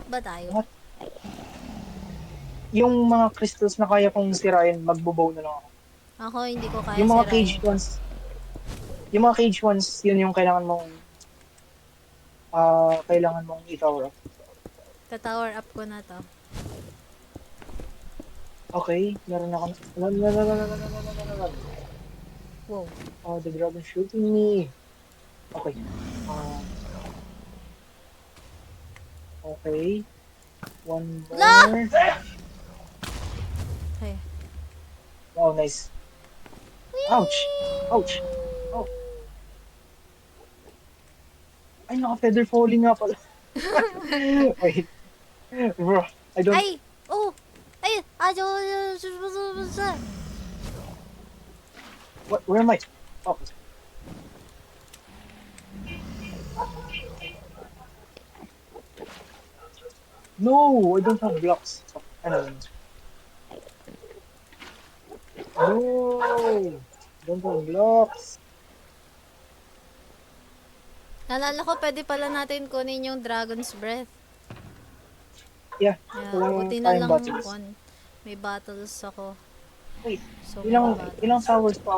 up ba tayo? What? Yung mga crystals na kaya kong sirain, magbo-bow na lang ako. Ako, hindi ko kaya Yung mga sirain caged to. ones, yung mga caged ones, yun yung kailangan mong i-tower up. Tower up ko na to. Okay, meron ako. No. Wow. Oh, the dragon shooting me. Okay. Okay. One La! more. Okay. Oh, nice. Ouch. Ouch. Oh, ay, naka-feather falling nga pala. Wait, bro. I don't. Ay! Oh! Ay! Where am I? Oh, no, I don't have blocks. Oh, ano yun? No, don't have blocks. Nalala ko, pwede pala natin kunin yung Dragon's Breath. Yeah, Yeah, walang buti na tayong lang battles. may battles ako. Wait, So, many ilang battles. towers pa